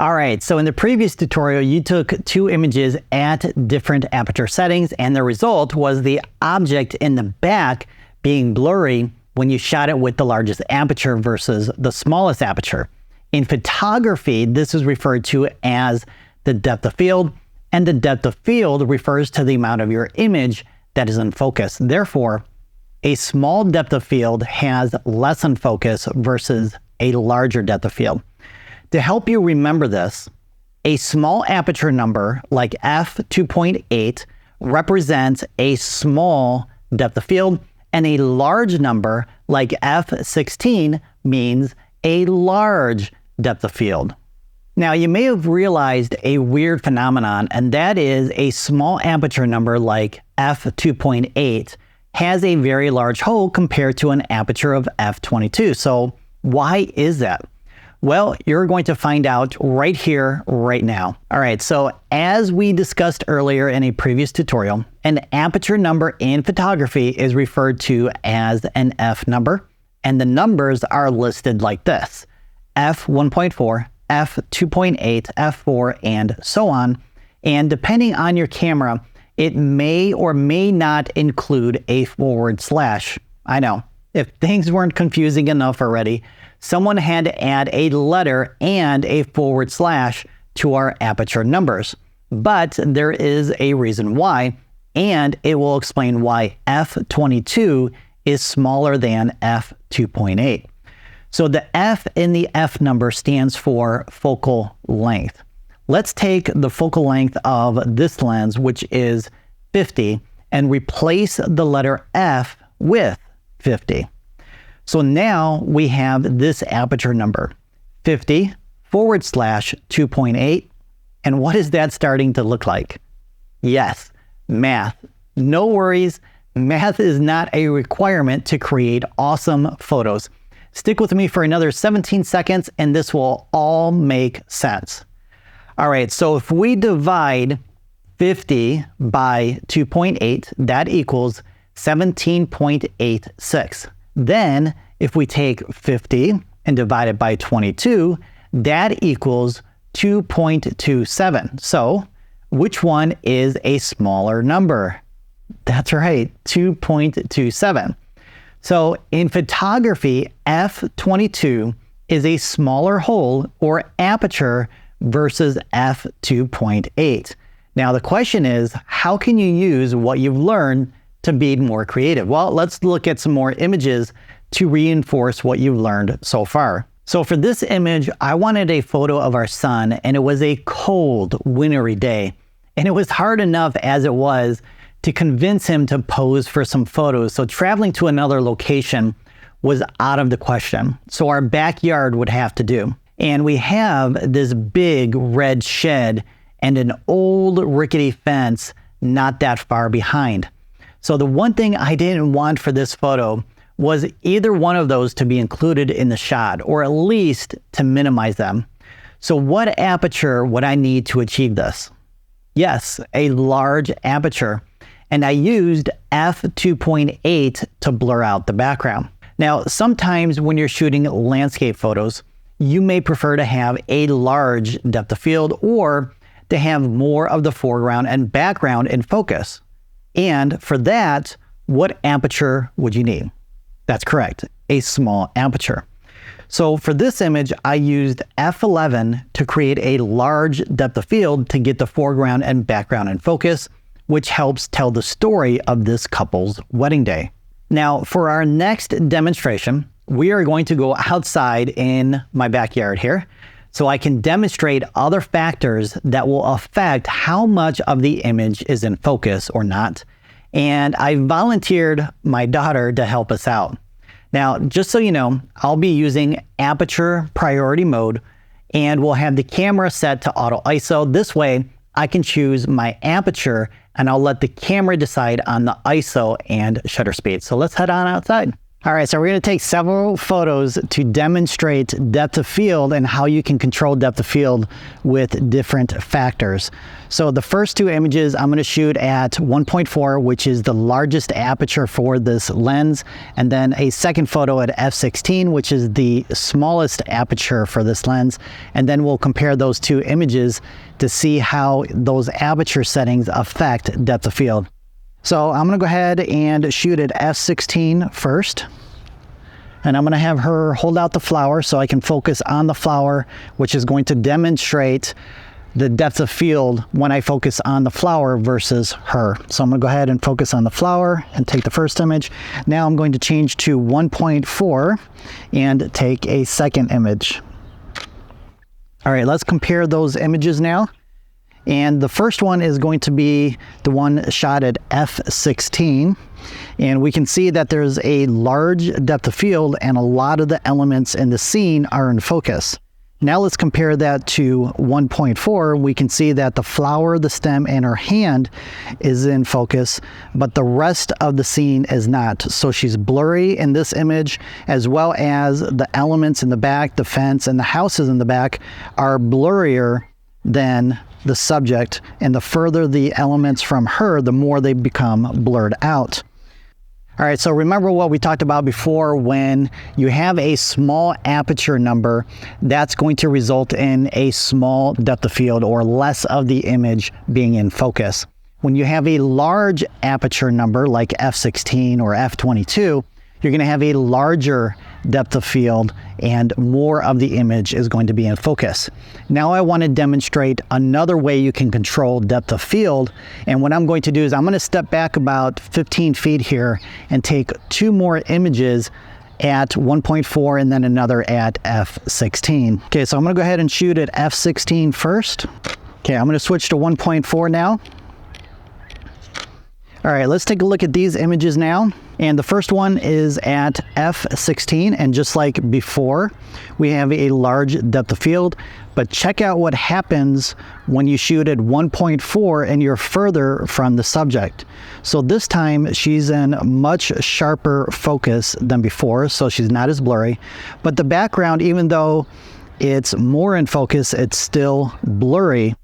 All right, so in the previous tutorial, you took two images at different aperture settings, and the result was the object in the back being blurry when you shot it with the largest aperture versus the smallest aperture. In photography, this is referred to as the depth of field, and the depth of field refers to the amount of your image that is in focus. Therefore, a small depth of field has less in focus versus a larger depth of field. To help you remember this, a small aperture number like f2.8 represents a small depth of field, and a large number like f16 means a large depth of field. Now, you may have realized a weird phenomenon, and that is a small aperture number like f2.8 has a very large hole compared to an aperture of f22. So why is that? Well, you're going to find out right here, right now. All right, so as we discussed earlier in a previous tutorial, an aperture number in photography is referred to as an f number, and the numbers are listed like this: f1.4, f2.8, f4, and so on. And depending on your camera, it may or may not include a forward slash. I know, if things weren't confusing enough already, someone had to add a letter and a forward slash to our aperture numbers. But there is a reason why, and it will explain why f22 is smaller than f2.8. So the f in the f number stands for focal length. Let's take the focal length of this lens, which is 50, and replace the letter f with 50. So now we have this aperture number, 50 forward slash 2.8. And what is that starting to look like? Yes, math. No worries, math is not a requirement to create awesome photos. Stick with me for another 17 seconds and this will all make sense. All right, so if we divide 50 by 2.8, that equals 17.86. Then, if we take 50 and divide it by 22, that equals 2.27. So, which one is a smaller number? That's right, 2.27. So, in photography, f22 is a smaller hole or aperture versus f2.8. Now, the question is, how can you use what you've learned to be more creative? Well, let's look at some more images to reinforce what you've learned so far. So for this image, I wanted a photo of our son, and it was a cold, wintry day. And it was hard enough as it was to convince him to pose for some photos. So traveling to another location was out of the question. So our backyard would have to do. And we have this big red shed and an old rickety fence not that far behind. So the one thing I didn't want for this photo was either one of those to be included in the shot, or at least to minimize them. So what aperture would I need to achieve this? Yes, a large aperture. And I used f2.8 to blur out the background. Now, sometimes when you're shooting landscape photos, you may prefer to have a large depth of field or to have more of the foreground and background in focus. And for that, what aperture would you need? That's correct, a small aperture. So for this image, I used f11 to create a large depth of field to get the foreground and background in focus, which helps tell the story of this couple's wedding day. Now, for our next demonstration, we are going to go outside in my backyard here, so I can demonstrate other factors that will affect how much of the image is in focus or not. And I volunteered my daughter to help us out. Now, just so you know, I'll be using aperture priority mode, and we'll have the camera set to auto ISO. This way, I can choose my aperture, and I'll let the camera decide on the ISO and shutter speed. So let's head on outside. All right, so we're going to take several photos to demonstrate depth of field and how you can control depth of field with different factors. So the first two images I'm going to shoot at 1.4, which is the largest aperture for this lens, and then a second photo at f/16, which is the smallest aperture for this lens, and then we'll compare those two images to see how those aperture settings affect depth of field. So I'm going to go ahead and shoot at f/16 first. And I'm going to have her hold out the flower so I can focus on the flower, which is going to demonstrate the depth of field when I focus on the flower versus her. So I'm going to go ahead and focus on the flower and take the first image. Now I'm going to change to 1.4 and take a second image. All right, let's compare those images now. And the first one is going to be the one shot at f/16. And we can see that there's a large depth of field and a lot of the elements in the scene are in focus. Now let's compare that to 1.4. We can see that the flower, the stem, and her hand is in focus, but the rest of the scene is not. So she's blurry in this image, as well as the elements in the back, the fence, and the houses in the back are blurrier than the subject, and the further the elements from her, the more they become blurred out. All right, so remember what we talked about before. When you have a small aperture number, that's going to result in a small depth of field or less of the image being in focus. When you have a large aperture number like f/16 or f/22, you're going to have a larger depth of field and more of the image is going to be in focus. Now I want to demonstrate another way you can control depth of field, and what I'm going to do is I'm going to step back about 15 feet here and take two more images at 1.4 and then another at f/16. Okay, so I'm going to go ahead and shoot at f/16 first. Okay, I'm going to switch to 1.4 now. All right, let's take a look at these images now. And the first one is at f/16, and just like before, we have a large depth of field, but check out what happens when you shoot at 1.4 and you're further from the subject. So this time she's in much sharper focus than before, so she's not as blurry, but the background, even though it's more in focus, it's still blurry.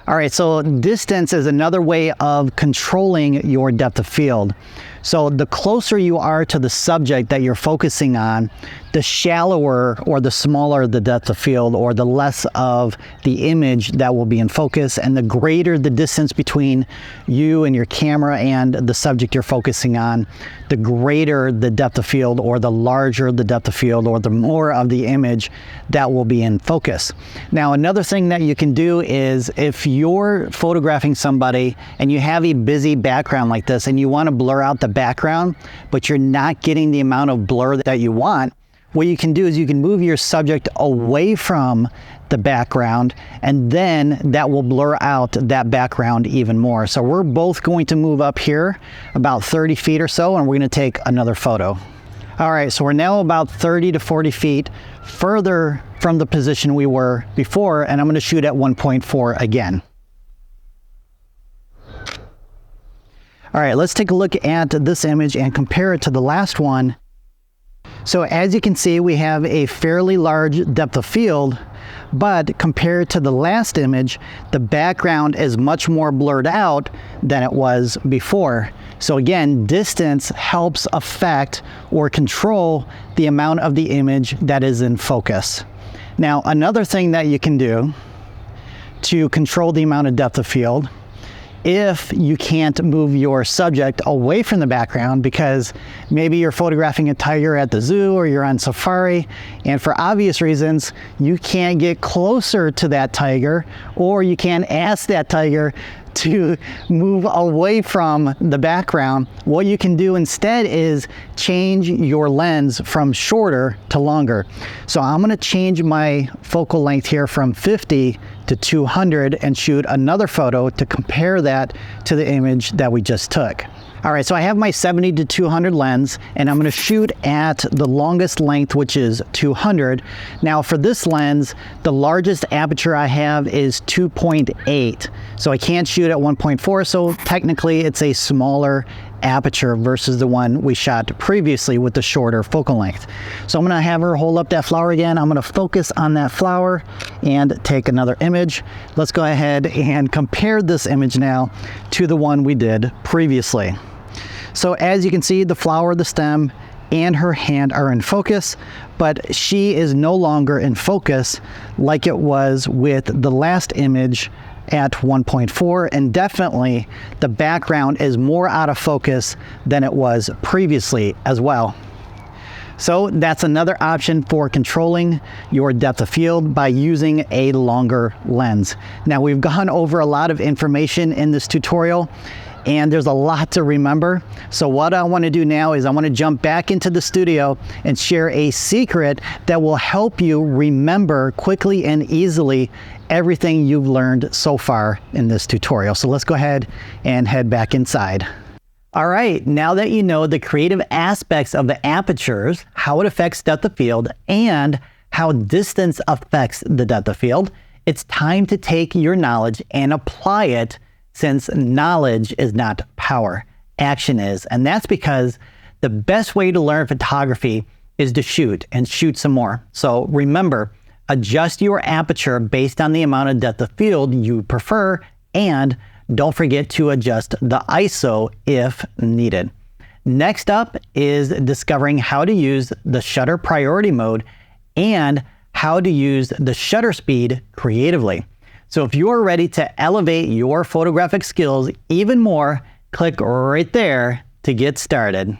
All right, so distance is another way of controlling your depth of field. So the closer you are to the subject that you're focusing on, the shallower or the smaller the depth of field, or the less of the image that will be in focus, and the greater the distance between you and your camera and the subject you're focusing on, the greater the depth of field, or the larger the depth of field, or the more of the image that will be in focus. Now, another thing that you can do is if you're photographing somebody and you have a busy background like this and you want to blur out the background, but you're not getting the amount of blur that you want, what you can do is you can move your subject away from the background, and then that will blur out that background even more. So we're both going to move up here about 30 feet or so, and we're going to take another photo. All right, so we're now about 30 to 40 feet further from the position we were before, and I'm going to shoot at 1.4 again. All right, let's take a look at this image and compare it to the last one. So as you can see, we have a fairly large depth of field, but compared to the last image, the background is much more blurred out than it was before. So again, distance helps affect or control the amount of the image that is in focus. Now, another thing that you can do to control the amount of depth of field, if you can't move your subject away from the background because maybe you're photographing a tiger at the zoo or you're on safari, and for obvious reasons you can't get closer to that tiger, or you can't ask that tiger to move away from the background, what you can do instead is change your lens from shorter to longer. So I'm going to change my focal length here from 50 to 200 and shoot another photo to compare that to the image that we just took. All right, so I have my 70 to 200 lens, and I'm going to shoot at the longest length, which is 200. Now for this lens, the largest aperture I have is 2.8. So I can't shoot at 1.4, so technically it's a smaller aperture versus the one we shot previously with the shorter focal length. So I'm gonna have her hold up that flower again. I'm gonna focus on that flower and take another image. Let's go ahead and compare this image now to the one we did previously. So as you can see, the flower, the stem, and her hand are in focus, but she is no longer in focus like it was with the last image at 1.4, and definitely the background is more out of focus than it was previously as well. So that's another option for controlling your depth of field by using a longer lens. Now, we've gone over a lot of information in this tutorial, and there's a lot to remember. So what I want to do now is I want to jump back into the studio and share a secret that will help you remember quickly and easily everything you've learned so far in this tutorial. So let's go ahead and head back inside. All right, now that you know the creative aspects of the apertures, how it affects depth of field, and how distance affects the depth of field, it's time to take your knowledge and apply it, since knowledge is not power, action is. And that's because the best way to learn photography is to shoot and shoot some more. So remember, adjust your aperture based on the amount of depth of field you prefer, and don't forget to adjust the ISO if needed. Next up is discovering how to use the shutter priority mode and how to use the shutter speed creatively. So if you're ready to elevate your photographic skills even more, click right there to get started.